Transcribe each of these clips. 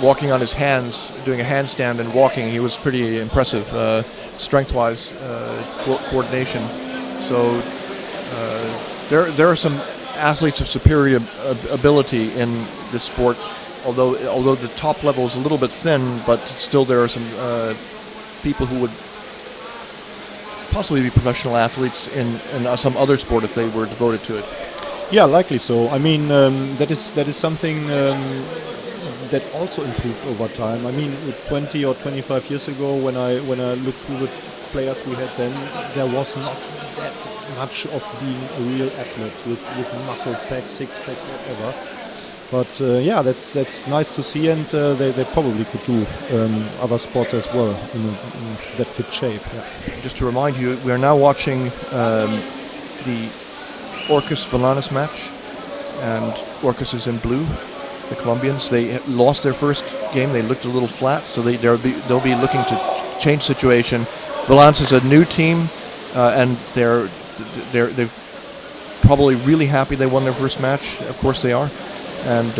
walking on his hands, doing a handstand and walking. He was pretty impressive, strength-wise, coordination. So there are some athletes of superior ability in this sport, although the top level is a little bit thin, but still there are some people who would possibly be professional athletes in some other sport if they were devoted to it. Yeah, likely so. I mean, that is something that also improved over time. I mean, 20 or 25 years ago, when I looked through the players we had then, there was not that much of being real athletes with muscle packs, six packs, whatever. But yeah, that's nice to see, and they probably could do other sports as well in that fit shape. Yeah. Just to remind you, we are now watching the Orcas Volans match, and Orcas is in blue. The Colombians, they lost their first game. They looked a little flat, so they'll be looking to change situation. Volans is a new team, and they're probably really happy they won their first match. Of course they are. And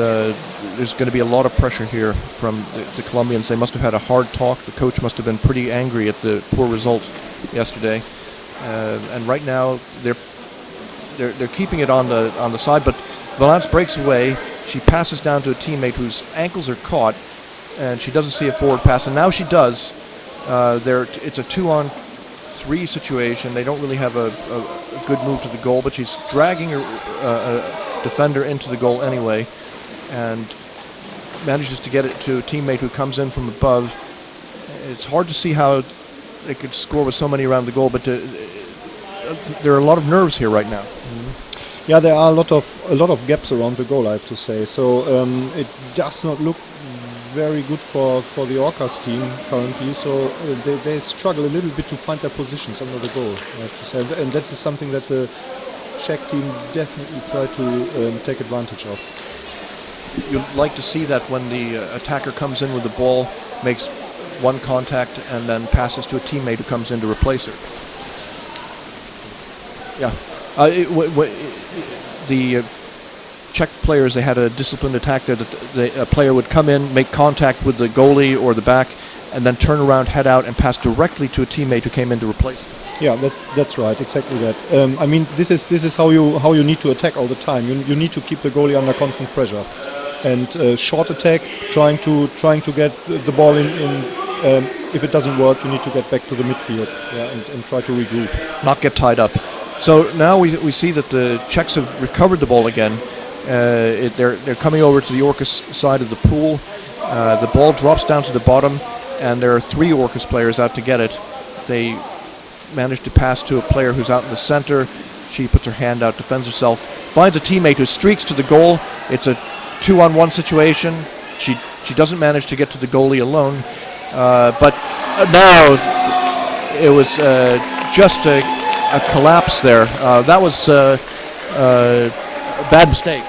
there's going to be a lot of pressure here from the Colombians. They must have had a hard talk. The coach must have been pretty angry at the poor result yesterday. And right now they're keeping it on the side. But Volans breaks away. She passes down to a teammate whose ankles are caught, and she doesn't see a forward pass. And now she does. It's a 2-on-3 situation. They don't really have a good move to the goal, but she's dragging her defender into the goal anyway, and manages to get it to a teammate who comes in from above. It's hard to see how they could score with so many around the goal, but there are a lot of nerves here right now. Mm-hmm. Yeah, there are a lot of gaps around the goal, I have to say. So it does not look very good for the Orcas team currently. So they struggle a little bit to find their positions under the goal, I have to say, and that is something that the Czech team definitely try to take advantage of. You'd like to see that when the attacker comes in with the ball, makes one contact, and then passes to a teammate who comes in to replace her. Yeah. The Czech players, they had a disciplined attack that a player would come in, make contact with the goalie or the back, and then turn around, head out, and pass directly to a teammate who came in to replace her. Yeah, that's right, exactly that. I mean, this is how you need to attack all the time. You need to keep the goalie under constant pressure, and short attack, trying to get the ball in. If it doesn't work, you need to get back to the midfield, and try to regroup. Not get tied up. So now we see that the Czechs have recovered the ball again. They're coming over to the Orcas side of the pool. The ball drops down to the bottom, and there are 3 Orcas players out to get it. They managed to pass to a player who's out in the center. She puts her hand out, defends herself, finds a teammate who streaks to the goal. It's a 2-on-1 situation. She doesn't manage to get to the goalie alone, but now it was just a collapse there. That was a bad mistake.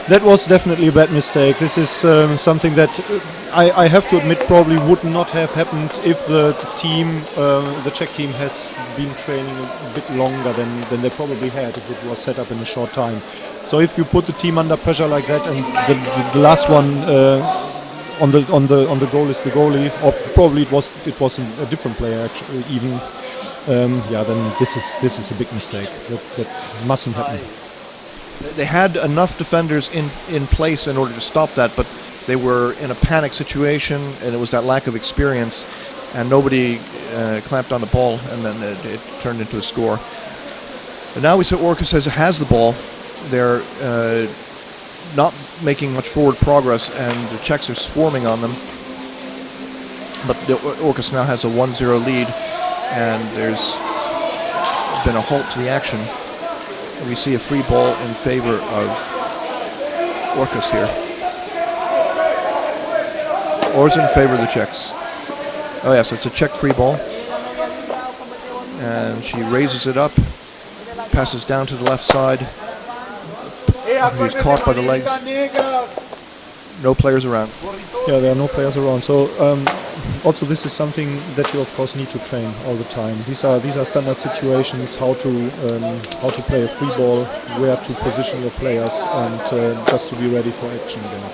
That was definitely a bad mistake. This is something that I have to admit probably would not have happened if the Czech team has been training a bit longer than they probably had if it was set up in a short time. So if you put the team under pressure like that, and the last one on the goal is the goalie, or probably it was a different player actually even. Then this is a big mistake. That mustn't happen. They had enough defenders in place in order to stop that, but they were in a panic situation, and it was that lack of experience, and nobody clamped on the ball, and then it turned into a score. And now we see Orcas has the ball. They're not making much forward progress, and the Czechs are swarming on them. But the Orcas now has a 1-0 lead, and there's been a halt to the action. We see a free ball in favor of Orcas here. Or is it in favor of the Czechs? Oh yes, it's a Czech free ball. And she raises it up, passes down to the left side. He's caught by the legs. No players around. Yeah, there are no players around. So also this is something that you of course need to train all the time. These are standard situations, how to play a free ball, where to position your players, and just to be ready for action again.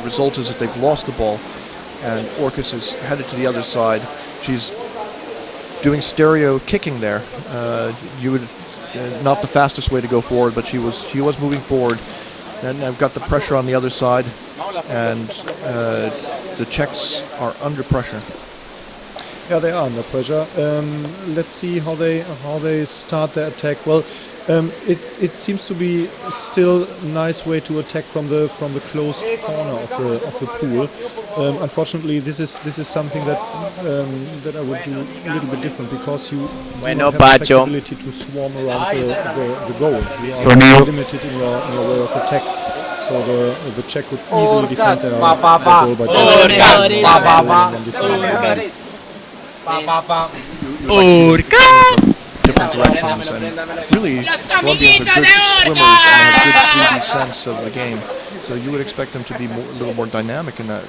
The result is that they've lost the ball, and Orcas is headed to the other side. She's doing stereo kicking there. You would not the fastest way to go forward, but she was moving forward. And I've got the pressure on the other side, and the Czechs are under pressure. Yeah, they are under pressure. Let's see how they start their attack. Well, it seems to be still a nice way to attack from the closed corner of the pool. Unfortunately, this is something that I would do a little bit different, because you do not have the flexibility to swarm around the goal. You are limited in your way of attack. So the Czech would easily defend their goal by different directions, and really Colombians are good swimmers and have good 3D sense of the game, so you would expect them to be a little more dynamic in that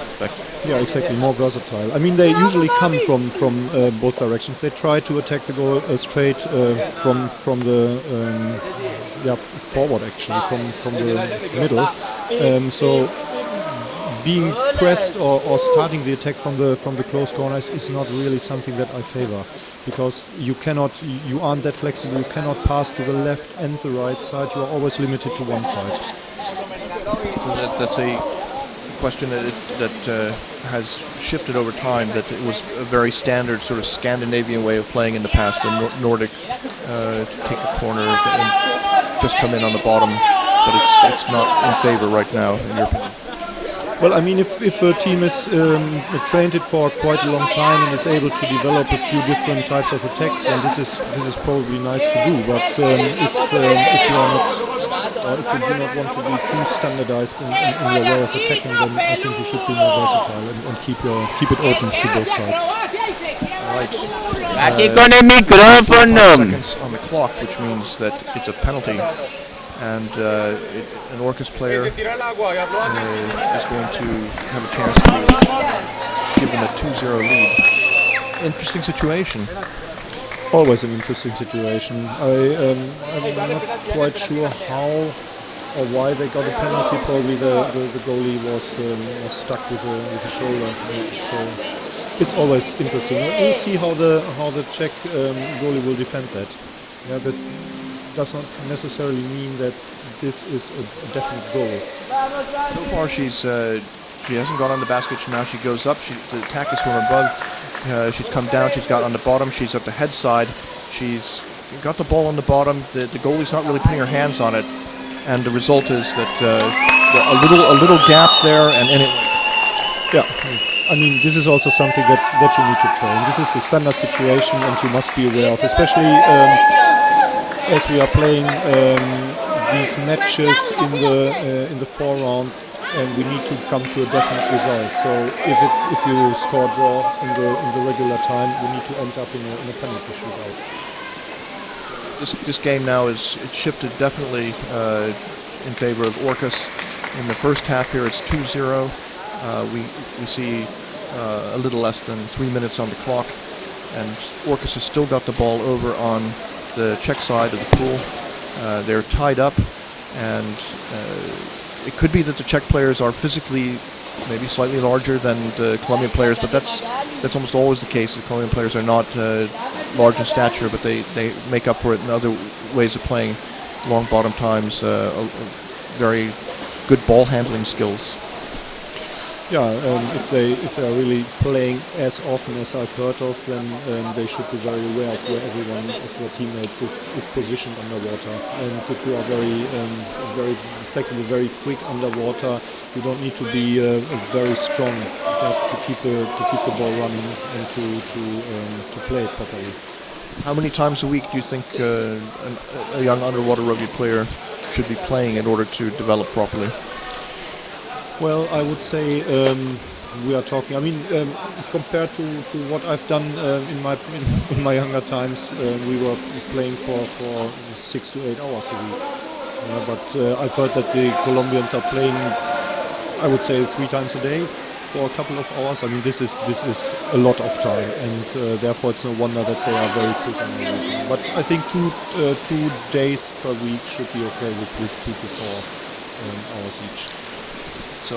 aspect. Yeah, exactly, more versatile. I mean, they usually come from both directions. They try to attack the goal straight from the forward, actually, from the middle. So being pressed or starting the attack from the close corners is not really something that I favor, because you aren't that flexible. You cannot pass to the left and the right side. You are always limited to one side. So that's a question that has shifted over time. That it was a very standard sort of Scandinavian way of playing in the past, the Nordic take a corner and just come in on the bottom, but it's not in favor right now, in your opinion. Well, I mean, if a team is trained it for quite a long time and is able to develop a few different types of attacks, then this is probably nice to do. But if you are not, or if you do not want to be too standardized in your way of attacking, then I think you should be more versatile and keep it open to both sides. Right. Aquí con el micrófono. 5 seconds on the clock, which means that it's a penalty. And an Orcas player is going to have a chance to give them a 2-0 lead. Interesting situation. Always an interesting situation. I'm not quite sure how or why they got a penalty. Probably the goalie was stuck with the shoulder. So it's always interesting. We'll see how the Czech goalie will defend that. Yeah, that does not necessarily mean that this is a definite goal. So far, she hasn't gone on the basket. Now she goes up. The attack is from above. She's come down. She's got on the bottom. She's at the head side. She's got the ball on the bottom. The goalie's not really putting her hands on it, and the result is that a little gap there, and it. Yeah. I mean, this is also something that you need to train. This is a standard situation, and you must be aware of, especially as we are playing these matches in the 4 round, and we need to come to a definite result. So if you score draw in the regular time, you need to end up in a penalty shootout. This game now it's shifted definitely in favor of Orcas. In the first half here, it's 2-0. We see a little less than 3 minutes on the clock, and Orcas has still got the ball over on the Czech side of the pool. They're tied up, and it could be that the Czech players are physically maybe slightly larger than the Colombian players, but that's almost always the case. The Colombian players are not large in stature, but they make up for it in other ways of playing. Long bottom times, very good ball handling skills. Yeah, if they are really playing as often as I've heard of, then they should be very aware of where everyone of their teammates is positioned underwater. And if you are very flexible, very quick underwater, you don't need to be very strong to keep the ball running and to play it properly. How many times a week do you think a young underwater rugby player should be playing in order to develop properly? Well, I would say we are talking. I mean, compared to what I've done in my younger times, we were playing for 6 to 8 hours a week. But I've heard that the Colombians are playing, I would say, 3 times a day for a couple of hours. I mean, this is a lot of time, and therefore it's no wonder that they are very quick on the weekend. But I think 2 days per week should be okay with 2 to 4 hours each. So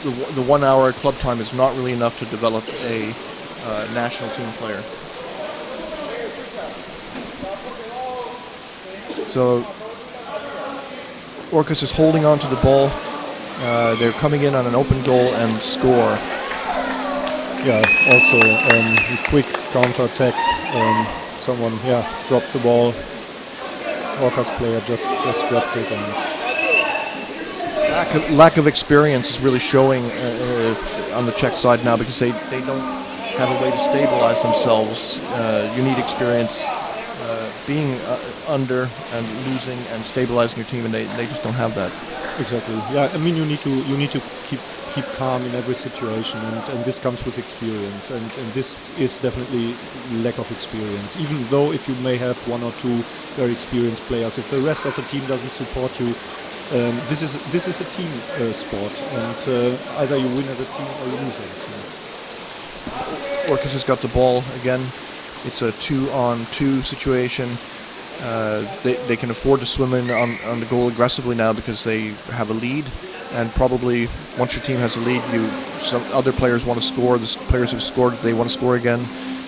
the 1 hour club time is not really enough to develop a national team player. So Orcas is holding on to the ball. They're coming in on an open goal and score. Yeah, also a quick counter-attack. Someone, dropped the ball. Orcas player just grabbed it. And lack of experience is really showing on the Czech side now, because they don't have a way to stabilize themselves. You need experience being under and losing and stabilizing your team, and they just don't have that. Exactly. Yeah, I mean you need to keep calm in every situation, and this comes with experience, and this is definitely lack of experience. Even though if you may have one or two very experienced players, if the rest of the team doesn't support you, this is a team sport, and either you win as a team or you lose as a team. Orcas has got the ball again. It's a 2-on-2 situation. They can afford to swim in on the goal aggressively now because they have a lead, and probably once your team has a lead, some other players want to score. The players who've scored, they want to score again,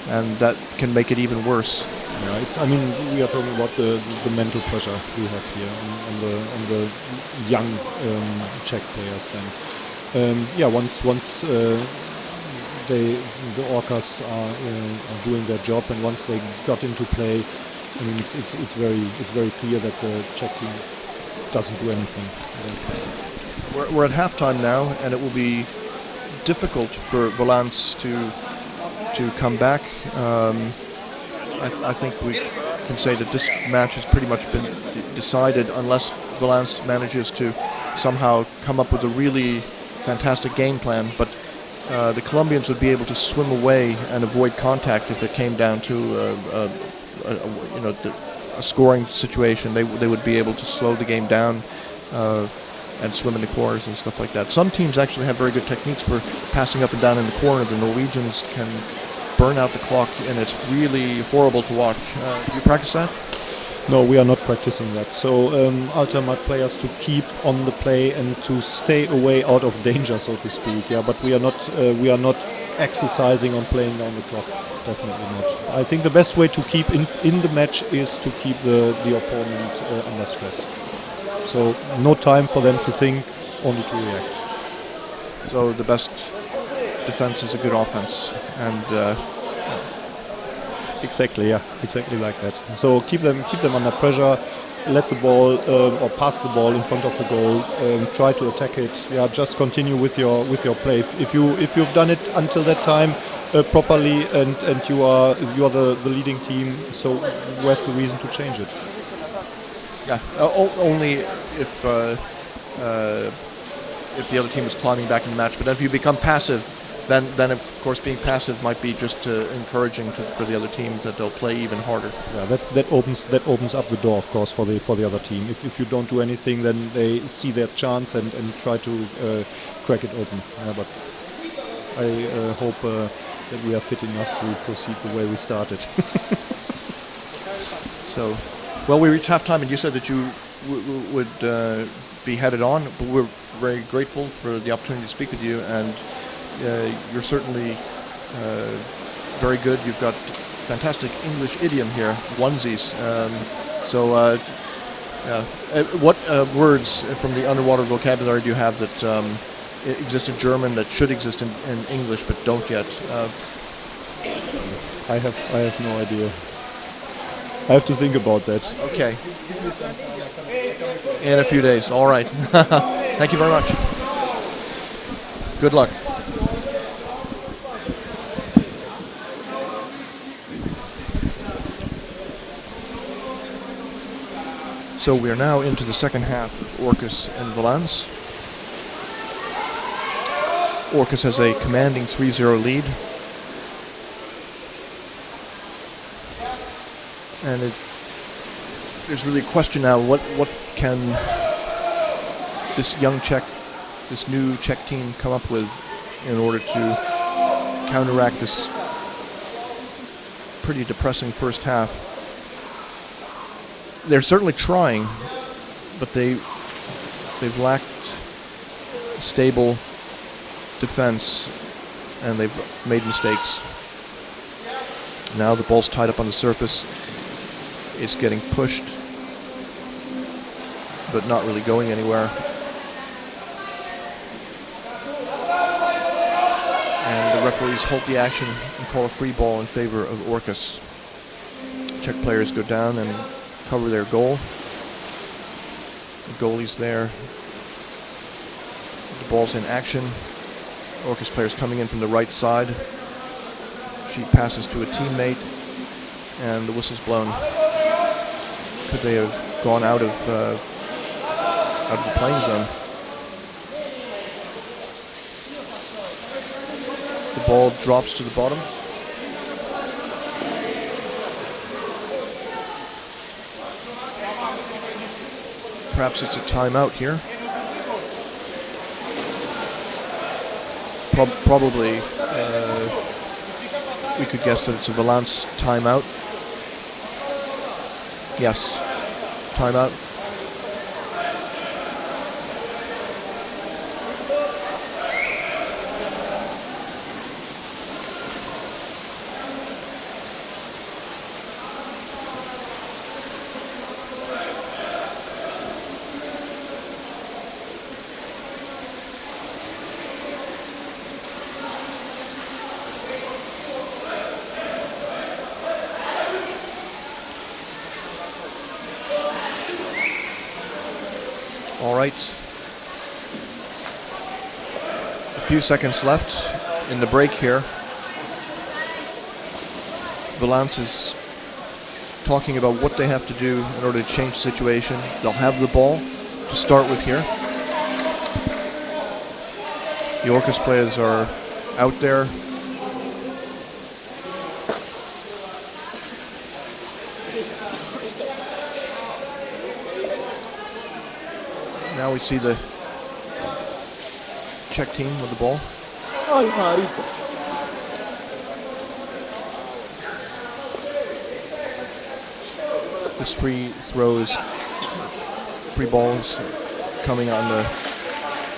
and that can make it even worse. Yeah, we are talking about the mental pressure we have here on the young Czech players. Then, once the Orcas are doing their job, and once they got into play, I mean it's very clear that the Czech team doesn't do anything against them. We're at halftime now, and it will be difficult for Volans to come back. I think we can say that this match has pretty much been decided unless Volans manages to somehow come up with a really fantastic game plan. But the Colombians would be able to swim away and avoid contact if it came down to a scoring situation. They would be able to slow the game down and swim in the corners and stuff like that. Some teams actually have very good techniques for passing up and down in the corner. The Norwegians can burn out the clock, and it's really horrible to watch. Do you practice that? No, we are not practicing that. So alter my players to keep on the play and to stay away out of danger, so to speak. Yeah, but we are not exercising on playing down the clock. Definitely not. I think the best way to keep in the match is to keep the opponent under stress. So no time for them to think, only to react. So the best defense is a good offense, and exactly like that. So keep them under pressure. Let the ball or pass the ball in front of the goal. Try to attack it. Yeah, just continue with your play. If you've done it until that time properly, and you are the leading team, so where's the reason to change it? Yeah, only if the other team is climbing back in the match. But if you become passive, then of course being passive might be just encouraging for the other team that they'll play even harder. Yeah, that opens up the door, of course, for the other team. If you don't do anything, then they see their chance and try to crack it open. Yeah, but I hope that we are fit enough to proceed the way we started. So, well, we reached halftime, and you said that you would be headed on, but we're very grateful for the opportunity to speak with you, and you're certainly very good. You've got fantastic English idiom here, onesies. What words from the underwater vocabulary do you have that exist in German that should exist in English but don't yet? I have no idea. I have to think about that. Okay. In a few days. All right. Thank you very much. Good luck. So we are now into the second half of Orcas and Volans. Orcas has a commanding 3-0 lead. And there's really a question now, what can this young Czech, this new Czech team come up with in order to counteract this pretty depressing first half? They're certainly trying, but they've lacked stable defense, and they've made mistakes. Now the ball's tied up on the surface. It's getting pushed, but not really going anywhere. And the referees halt the action and call a free ball in favor of Orcas. Czech players go down and cover their goal. The goalie's there. The ball's in action. Orcas players coming in from the right side. She passes to a teammate, and the whistle's blown. Could they have gone out of the playing zone? The ball drops to the bottom. Perhaps it's a timeout here. Probably, we could guess that it's a Volans timeout. Yes, timeout. All right. A few seconds left in the break here. Volans is talking about what they have to do in order to change the situation. They'll have the ball to start with here. The Orcas players are out there. Now we see the Czech team with the ball. This free ball is coming on the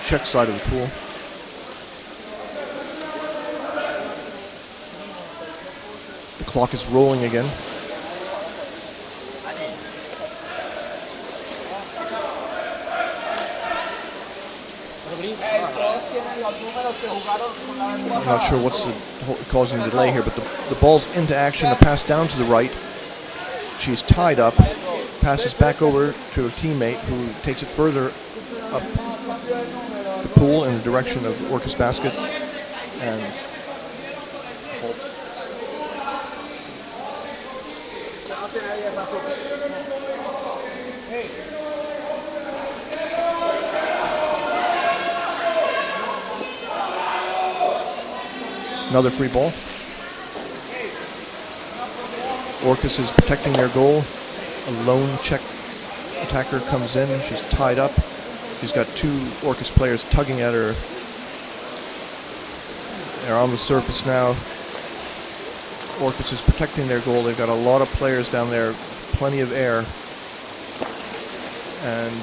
Czech side of the pool. The clock is rolling again. I'm not sure what's causing the delay here, but the ball's into action. A pass down to the right. She's tied up. Passes back over to a teammate who takes it further up the pool in the direction of Orcas basket. And another free ball. Orcas is protecting their goal. A lone Czech attacker comes in. She's tied up. She's got two Orcas players tugging at her. They're on the surface now. Orcas is protecting their goal. They've got a lot of players down there, plenty of air. And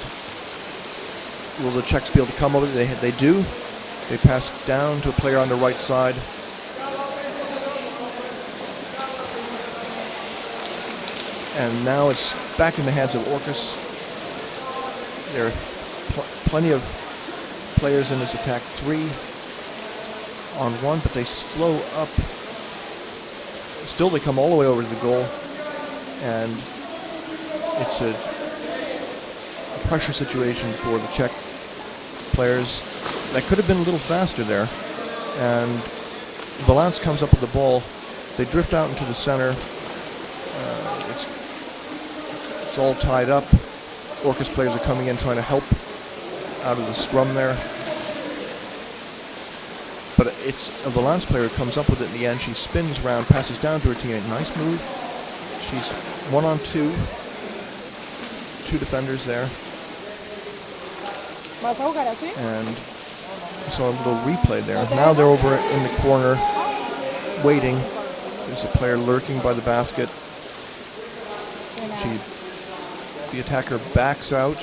will the Czechs be able to come over? They do. They pass down to a player on the right side. And now it's back in the hands of Orcas. There are plenty of players in this attack. 3-on-1, but they slow up. Still, they come all the way over to the goal. And it's a pressure situation for the Czech players. That could have been a little faster there. And Volans comes up with the ball. They drift out into the center. It's all tied up. Orcas players are coming in trying to help out of the scrum there. But it's a Volans player who comes up with it in the end. She spins round, passes down to her teammate. Nice move. She's 1-on-2. Two defenders there. And I saw a little replay there. Now they're over in the corner, waiting. There's a player lurking by the basket. The attacker backs out.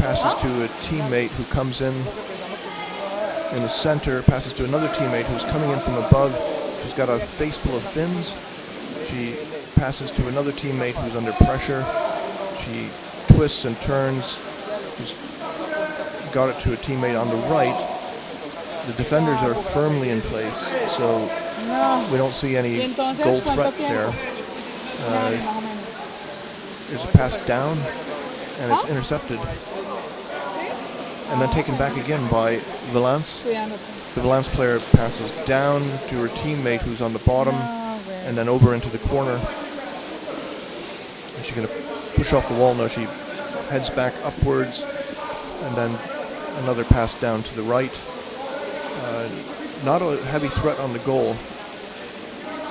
passes to a teammate who comes in the center, passes to another teammate who's coming in from above. She's got a face full of fins. She passes to another teammate who's under pressure. She twists and turns. She's got it to a teammate on the right. The defenders are firmly in place, so we don't see any goal threat there. There's a pass down, and it's intercepted. And then taken back again by Volans. The Volans player passes down to her teammate who's on the bottom, and then over into the corner. And she's going to push off the wall now. She heads back upwards, and then another pass down to the right. Not a heavy threat on the goal,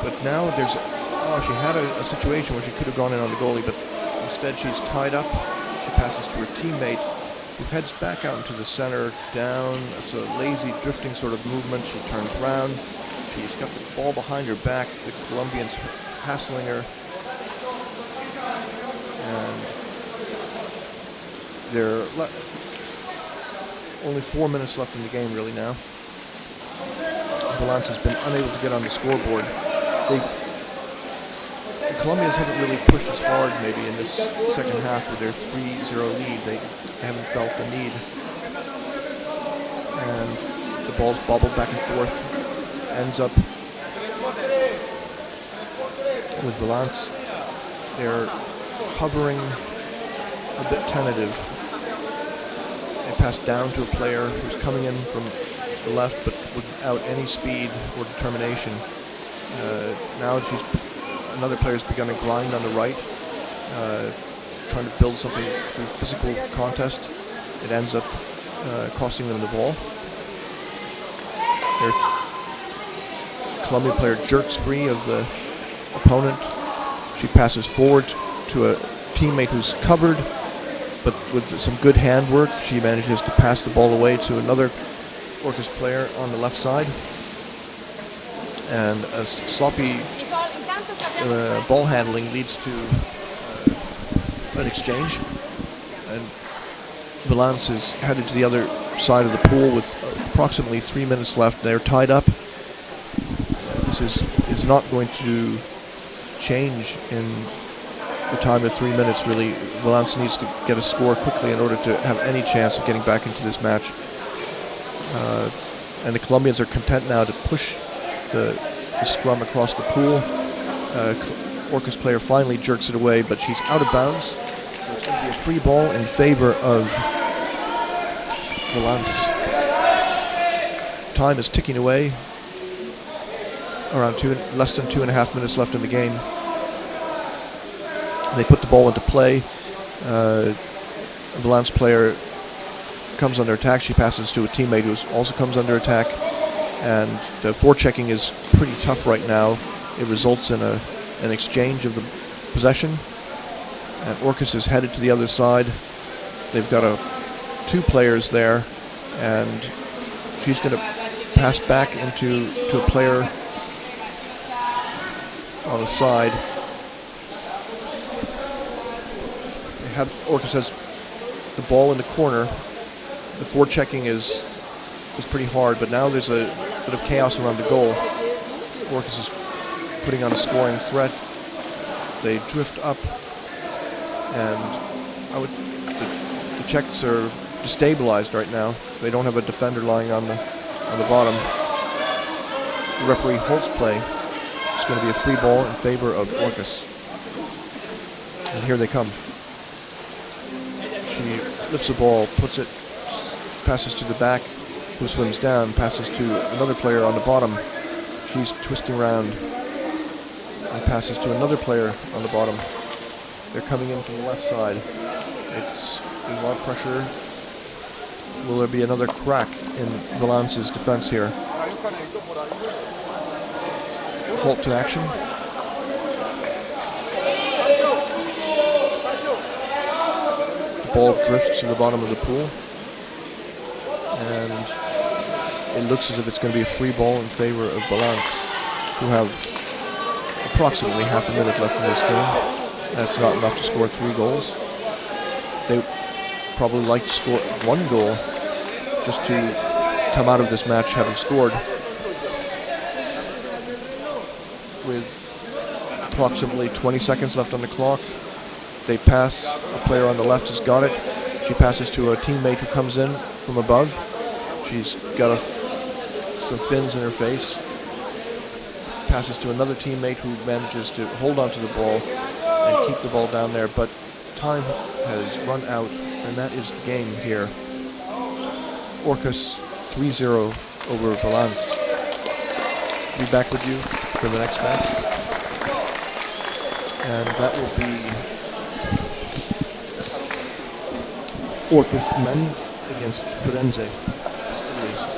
but now she had a situation where she could have gone in on the goalie, but instead she's tied up. She passes to her teammate, who heads back out into the center, down. It's a lazy, drifting sort of movement. She turns around. She's got the ball behind her back. The Colombians hassling her. And there are only 4 minutes left in the game, really, now. Volans has been unable to get on the scoreboard. The Colombians haven't really pushed as hard maybe in this second half with their 3-0 lead. They haven't felt the need. And the ball's bobbled back and forth. Ends up with Volans. They're hovering, a bit tentative. They pass down to a player who's coming in from the left but without any speed or determination. Now another player's begun a grind on the right, trying to build something through physical contest. It ends up costing them the ball. Their Colombian player jerks free of the opponent. She passes forward to a teammate who's covered, but with some good handwork, she manages to pass the ball away to another Orcas player on the left side. And a sloppy ball handling leads to an exchange. And Volans is headed to the other side of the pool with approximately 3 minutes left. They're tied up. This is not going to change in the time of 3 minutes, really. Volans needs to get a score quickly in order to have any chance of getting back into this match. And the Colombians are content now to push the scrum across the pool. Orcas player finally jerks it away, but she's out of bounds. So it's going to be a free ball in favor of Volans. Time is ticking away. Around less than 2.5 minutes left in the game. They put the ball into play. A Volans player comes under attack. She passes to a teammate who also comes under attack. And the forechecking is pretty tough right now. It results in an exchange of the possession. And Orcas is headed to the other side. They've got two players there. And she's going to pass back into a player on the side. Orcas has the ball in the corner. The forechecking is pretty hard, but now there's a bit of chaos around the goal. Orcas is putting on a scoring threat. They drift up, and the Czechs are destabilized right now. They don't have a defender lying on the bottom. The referee halts play. It's going to be a free ball in favor of Orcas. And here they come. She lifts the ball, puts it, passes to the back, who swims down, passes to another player on the bottom. She's twisting around and passes to another player on the bottom. They're coming in from the left side. There's a lot of pressure. Will there be another crack in Volans' defense here? Halt to action. The ball drifts to the bottom of the pool. And it looks as if it's going to be a free ball in favor of Volans, who have approximately half a minute left in this game. That's not enough to score 3 goals. probably like to score one goal just to come out of this match having scored. With approximately 20 seconds left on the clock, they pass. A player on the left has got it. She passes to a teammate who comes in from above. She's got some fins in her face. Passes to another teammate who manages to hold onto the ball and keep the ball down there, but time has run out, and that is the game here. Orcas 3-0 over Volans. Be back with you for the next match, and that will be Orcas men's against Firenze.